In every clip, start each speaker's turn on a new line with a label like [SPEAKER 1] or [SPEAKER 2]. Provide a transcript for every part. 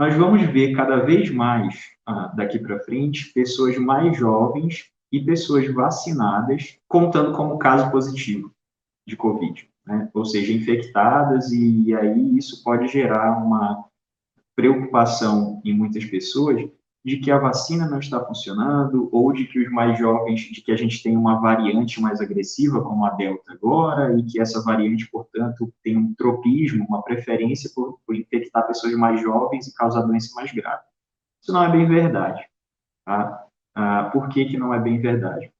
[SPEAKER 1] nós vamos ver cada vez mais, daqui para frente, pessoas mais jovens e pessoas vacinadas contando como caso positivo de Covid, né? Ou seja, infectadas, e aí isso pode gerar uma preocupação em muitas pessoas de que a vacina não está funcionando, ou de que os mais jovens, de que a gente tem uma variante mais agressiva, como a Delta agora, e que essa variante, portanto, tem um tropismo, uma preferência por infectar pessoas mais jovens e causar doença mais grave. Isso não é bem verdade. Tá? Por que que não é bem verdade?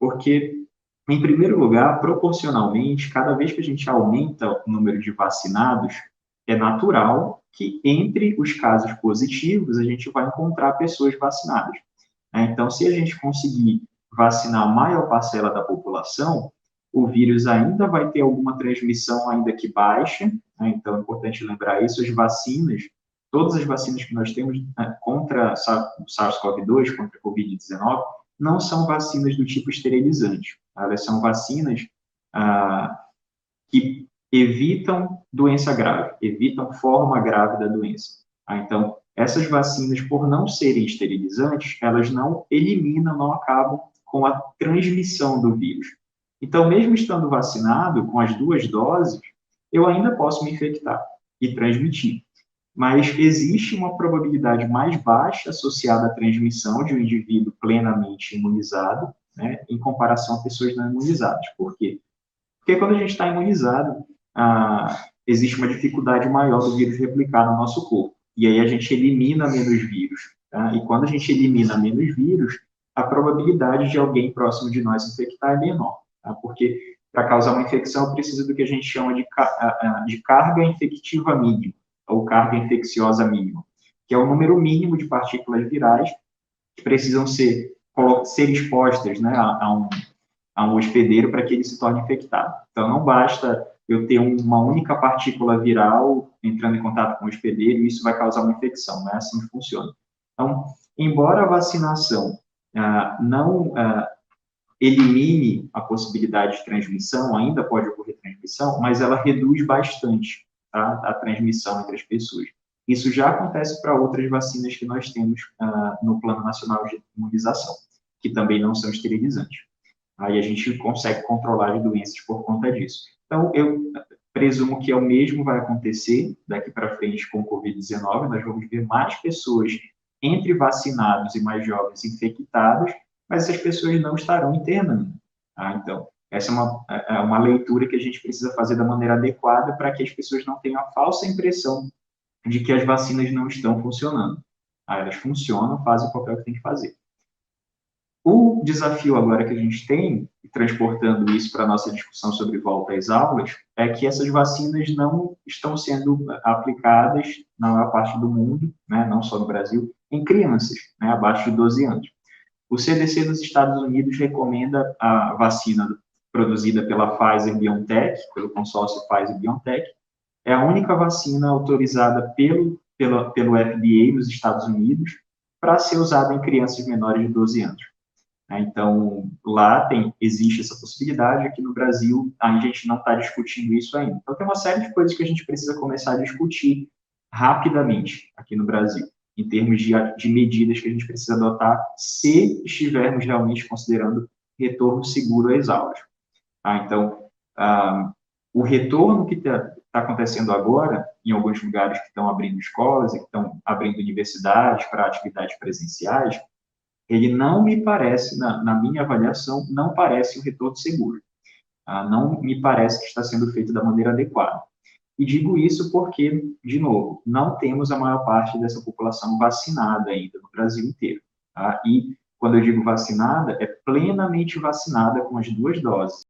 [SPEAKER 1] Porque, em primeiro lugar, proporcionalmente, cada vez que a gente aumenta o número de vacinados, é natural que entre os casos positivos a gente vai encontrar pessoas vacinadas, né? Então, se a gente conseguir vacinar a maior parcela da população, o vírus ainda vai ter alguma transmissão, ainda que baixa, né? Então é importante lembrar isso. As vacinas, todas as vacinas que nós temos, né, contra o SARS-CoV-2, contra a Covid-19, não são vacinas do tipo esterilizante. Tá? Elas são vacinas que evitam doença grave, evitam forma grave da doença. Então, essas vacinas, por não serem esterilizantes, elas não eliminam, não acabam com a transmissão do vírus. Então, mesmo estando vacinado com as duas doses, eu ainda posso me infectar e transmitir. Mas existe uma probabilidade mais baixa associada à transmissão de um indivíduo plenamente imunizado, né, em comparação a pessoas não imunizadas. Por quê? Porque quando a gente está imunizado, existe uma dificuldade maior do vírus replicar no nosso corpo. E aí a gente elimina menos vírus. Tá? E quando a gente elimina menos vírus, a probabilidade de alguém próximo de nós infectar é menor. Tá? Porque para causar uma infecção precisa do que a gente chama de carga infectiva mínima, ou carga infecciosa mínima, que é o número mínimo de partículas virais que precisam ser expostas, né, a um hospedeiro para que ele se torne infectado. Então, não basta eu ter uma única partícula viral entrando em contato com o hospedeiro e isso vai causar uma infecção, não é assim que funciona. Então, embora a vacinação não elimine a possibilidade de transmissão, ainda pode ocorrer transmissão, mas ela reduz bastante, tá, a transmissão entre as pessoas. Isso já acontece para outras vacinas que nós temos no Plano Nacional de Imunização, que também não são esterilizantes. Aí a gente consegue controlar as doenças por conta disso. Então, eu presumo que o mesmo vai acontecer daqui para frente com o Covid-19. Nós vamos ver mais pessoas entre vacinados e mais jovens infectadas, mas essas pessoas não estarão internando. Tá? Então, essa é uma leitura que a gente precisa fazer da maneira adequada para que as pessoas não tenham a falsa impressão de que as vacinas não estão funcionando. Tá? Elas funcionam, fazem o papel que tem que fazer. O desafio agora que a gente tem, transportando isso para a nossa discussão sobre volta às aulas, é que essas vacinas não estão sendo aplicadas na maior parte do mundo, né, não só no Brasil, em crianças, né, abaixo de 12 anos. O CDC dos Estados Unidos recomenda a vacina produzida pela Pfizer-BioNTech, pelo consórcio Pfizer-BioNTech. É a única vacina autorizada pelo FDA nos Estados Unidos para ser usada em crianças menores de 12 anos. Então, lá existe essa possibilidade, aqui no Brasil a gente não está discutindo isso ainda. Então, tem uma série de coisas que a gente precisa começar a discutir rapidamente aqui no Brasil, em termos de medidas que a gente precisa adotar se estivermos realmente considerando retorno seguro às aulas. Então, o retorno que está acontecendo agora, em alguns lugares que estão abrindo escolas e que estão abrindo universidades para atividades presenciais, ele não me parece, na minha avaliação, não parece um retorno seguro. Não me parece que está sendo feito da maneira adequada. E digo isso porque, de novo, não temos a maior parte dessa população vacinada ainda no Brasil inteiro. Tá? E, quando eu digo vacinada, é plenamente vacinada com as duas doses.